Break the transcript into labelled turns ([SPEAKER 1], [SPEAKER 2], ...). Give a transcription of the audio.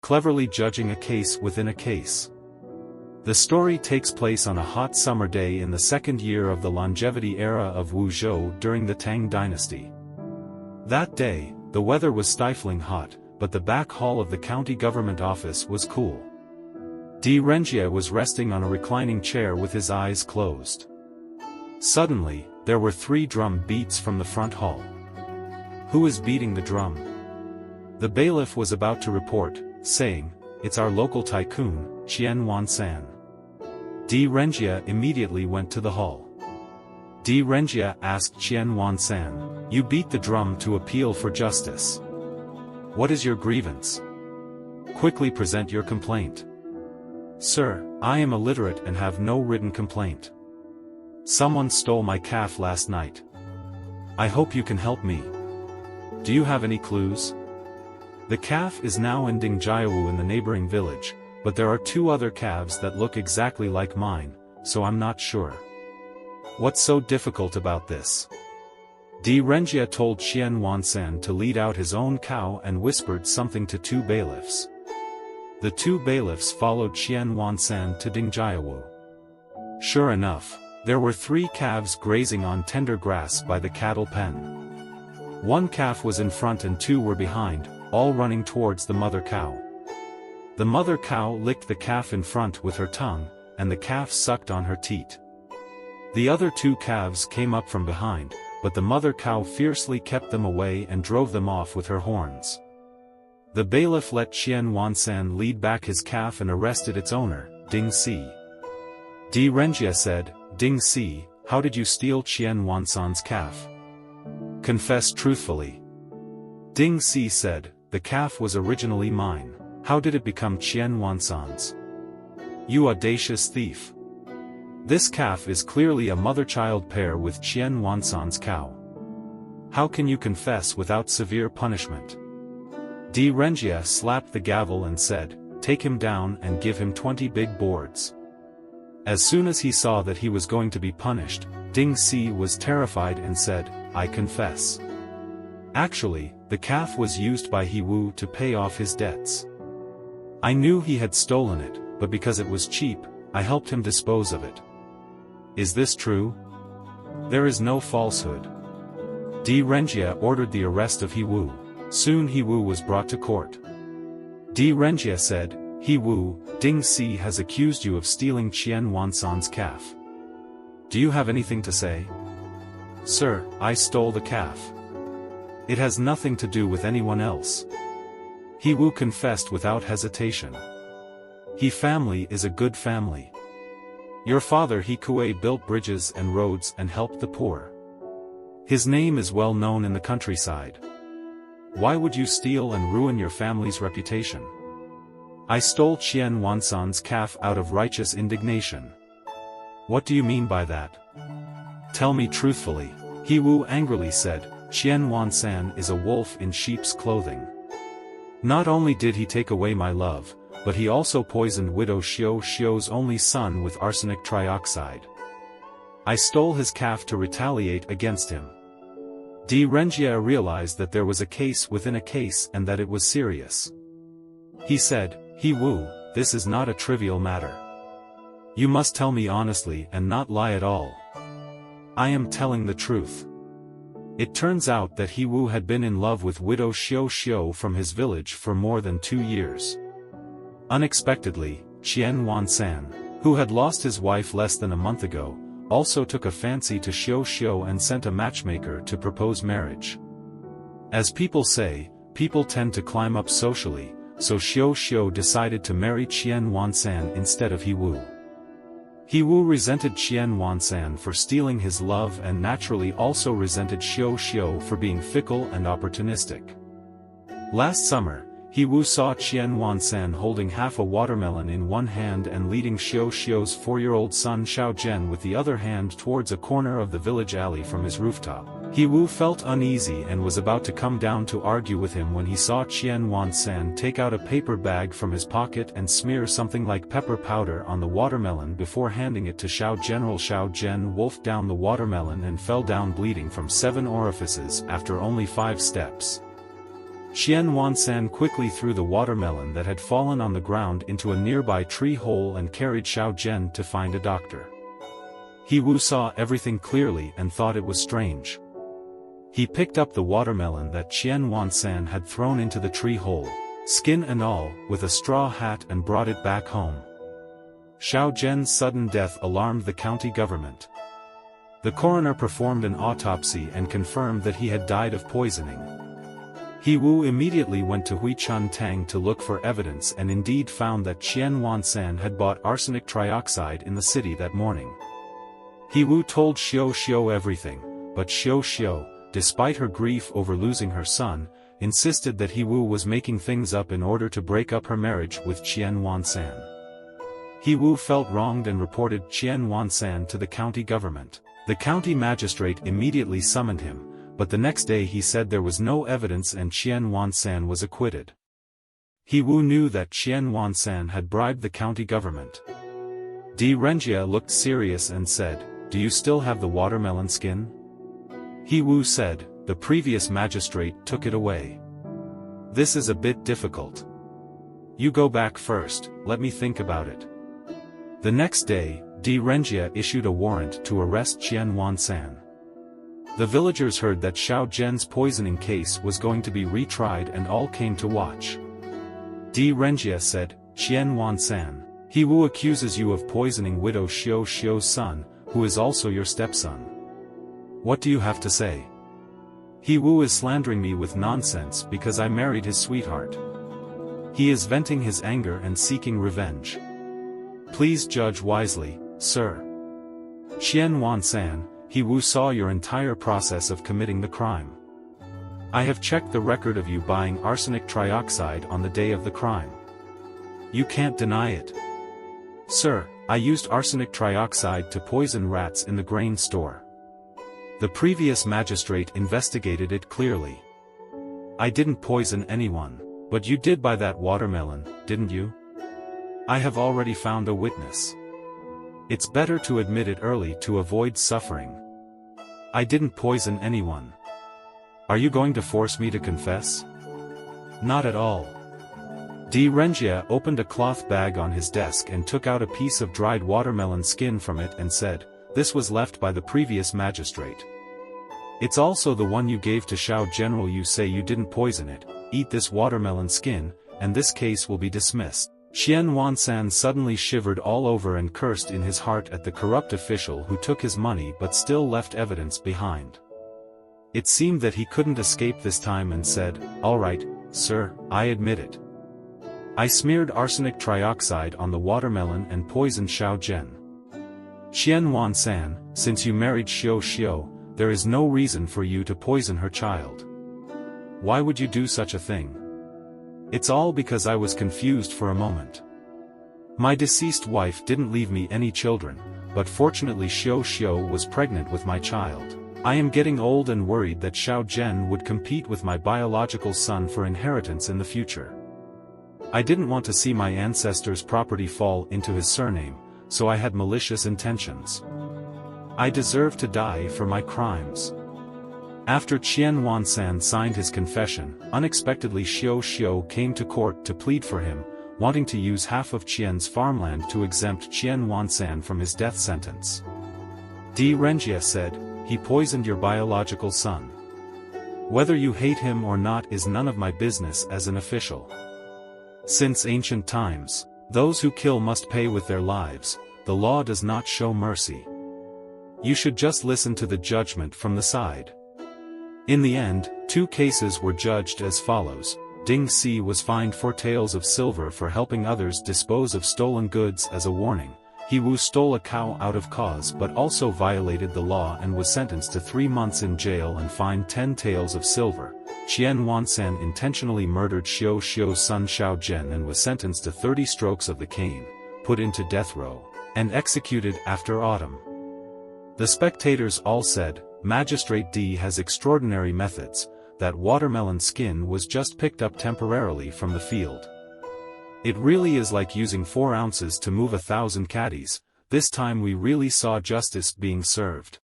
[SPEAKER 1] cleverly judging a case within a case. The story takes place on a hot summer day in the second year of the longevity era of Wuzhou during the Tang dynasty. That day, the weather was stifling hot, but the back hall of the county government office was cool. Di Renjie was resting on a reclining chair with his eyes closed. Suddenly, there were 3 drum beats from the front hall. Who is beating the drum? The bailiff was about to report, saying, "It's our local tycoon, Qian Wansan." Di Renjie immediately went to the hall. Di Renjie asked Qian Wansan, "You beat the drum to appeal for justice. What is your grievance? Quickly present your complaint." "Sir, I am illiterate and have no written complaint. Someone stole my calf last night. I hope you can help me. Do you have any clues? The calf is now in Dingjiawu in the neighboring village, but there are 2 other calves that look exactly like mine, so I'm not sure. What's so difficult about this?" Di Renjie told Qian Wansan to lead out his own cow and whispered something to 2 bailiffs. The 2 bailiffs followed Qian Wansan to Dingjiawu. Sure enough, there were 3 calves grazing on tender grass by the cattle pen. 1 calf was in front and 2 were behind, all running towards the mother cow. The mother cow licked the calf in front with her tongue, and the calf sucked on her teat. The other 2 calves came up from behind, but the mother cow fiercely kept them away and drove them off with her horns. The bailiff let Qian Wansan lead back his calf and arrested its owner, Ding Si. Di Renjie said, "Ding Si, how did you steal Qian Wansan's calf? Confess truthfully." Ding Si said, "The calf was originally mine. How did it become Qian Wansan's? You audacious thief! This calf is clearly a mother-child pair with Qian Wansan's cow. How can you confess without severe punishment?" Di Renjie slapped the gavel and said, "Take him down and give him 20 big boards." As soon as he saw that he was going to be punished, Ding Si was terrified and said, "I confess. Actually, the calf was used by He Wu to pay off his debts. I knew he had stolen it, but because it was cheap, I helped him dispose of it. Is this true? There is no falsehood." Di Renjie ordered the arrest of He Wu. Soon He Wu was brought to court. Di Renjie said, "He Wu, Ding Si has accused you of stealing Qian Wansan's calf. Do you have anything to say?" "Sir, I stole the calf. It has nothing to do with anyone else." He Wu confessed without hesitation. "He family is a good family. Your father He Kuei built bridges and roads and helped the poor. His name is well known in the countryside. Why would you steal and ruin your family's reputation?" "I stole Qian Wansan's calf out of righteous indignation." "What do you mean by that? Tell me truthfully." He Wu angrily said, "Qian Wansan is a wolf in sheep's clothing. Not only did he take away my love, but he also poisoned widow Xiu's only son with arsenic trioxide. I stole his calf to retaliate against him." Di Renjie realized that there was a case within a case and that it was serious. He said, "He Wu, this is not a trivial matter. You must tell me honestly and not lie at all." "I am telling the truth. It turns out that He Wu had been in love with widow Xiu from his village for more than 2 years. Unexpectedly, Qian Wansan, who had lost his wife less than a month ago, also took a fancy to Xiu and sent a matchmaker to propose marriage. As people say, people tend to climb up socially, so Xiu decided to marry Qian Wansan instead of He Wu. He Wu resented Qian Wansan for stealing his love and naturally also resented Xiu for being fickle and opportunistic. Last summer, He Wu saw Qian Wansan holding half a watermelon in one hand and leading Xiu's 4-year-old son Xiao Zhen with the other hand towards a corner of the village alley from his rooftop. He Wu felt uneasy and was about to come down to argue with him when he saw Qian Wansan take out a paper bag from his pocket and smear something like pepper powder on the watermelon before handing it to Xiao Zhen. Xiao Zhen wolfed down the watermelon and fell down bleeding from 7 orifices after only 5 steps. Qian Wansan quickly threw the watermelon that had fallen on the ground into a nearby tree hole and carried Xiao Zhen to find a doctor. He Wu saw everything clearly and thought it was strange. He picked up the watermelon that Qian Wansan had thrown into the tree hole, skin and all, with a straw hat, and brought it back home. Xiao Zhen's sudden death alarmed the county government. The coroner performed an autopsy and confirmed that he had died of poisoning. He Wu immediately went to Huichun Tang to look for evidence and indeed found that Qian Wansan had bought arsenic trioxide in the city that morning. He Wu told Xiao Xiao everything, but Xiao Xiao, despite her grief over losing her son, insisted that He Wu was making things up in order to break up her marriage with Qian Wansan. He Wu felt wronged and reported Qian Wansan to the county government. The county magistrate immediately summoned him, but the next day he said there was no evidence and Qian Wansan was acquitted. He Wu knew that Qian Wansan had bribed the county government. Di Renjia looked serious and said, "Do you still have the watermelon skin?" He Wu said, "The previous magistrate took it away. This is a bit difficult. You go back first, let me think about it." The next day, Di Renjia issued a warrant to arrest Qian Wansan. The villagers heard that Xiao Zhen's poisoning case was going to be retried and all came to watch. Di Renjia said, "Qian Wansan, He Wu accuses you of poisoning widow Xiao Xiao's son, who is also your stepson. What do you have to say? He Wu is slandering me with nonsense because I married his sweetheart. He is venting his anger and seeking revenge. Please judge wisely, sir." Qian Wansan, He Wu saw your entire process of committing the crime. I have checked the record of you buying arsenic trioxide on the day of the crime. You can't deny it. Sir, I used arsenic trioxide to poison rats in the grain store. The previous magistrate investigated it clearly. I didn't poison anyone, but you did buy that watermelon, didn't you? I have already found a witness. It's better to admit it early to avoid suffering. I didn't poison anyone. Are you going to force me to confess? Not at all. Di Renjia opened a cloth bag on his desk and took out a piece of dried watermelon skin from it and said, "This was left by the previous magistrate. It's also the one you gave to Xiao General. You say you didn't poison it. Eat this watermelon skin, and this case will be dismissed." Qian Wansan suddenly shivered all over and cursed in his heart at the corrupt official who took his money but still left evidence behind. It seemed that he couldn't escape this time and said, "All right, sir, I admit it. I smeared arsenic trioxide on the watermelon and poisoned Xiao Zhen. Qian Wansan, since you married Xiao Xiao, there is no reason for you to poison her child. Why would you do such a thing? It's all because I was confused for a moment. My deceased wife didn't leave me any children, but fortunately Xiao Xiao was pregnant with my child. I am getting old and worried that Xiao Zhen would compete with my biological son for inheritance in the future. I didn't want to see my ancestor's property fall into his surname, so I had malicious intentions. I deserve to die for my crimes." After Qian Wansan signed his confession, unexpectedly Xiao Xiao came to court to plead for him, wanting to use half of Qian's farmland to exempt Qian Wansan from his death sentence. Di Renjia said, "He poisoned your biological son. Whether you hate him or not is none of my business as an official. Since ancient times, those who kill must pay with their lives. The law does not show mercy. You should just listen to the judgment from the side." In the end, 2 cases were judged as follows. Ding Si was fined 4 taels of silver for helping others dispose of stolen goods as a warning. He Wu stole a cow out of cause but also violated the law and was sentenced to 3 months in jail and fined 10 taels of silver. Qian Wansan intentionally murdered Xiao Xiao's son Xiao Zhen and was sentenced to 30 strokes of the cane, put into death row, and executed after autumn. The spectators all said, "Magistrate D has extraordinary methods. That watermelon skin was just picked up temporarily from the field. It really is like using 4 ounces to move 1,000 caddies. This time we really saw justice being served."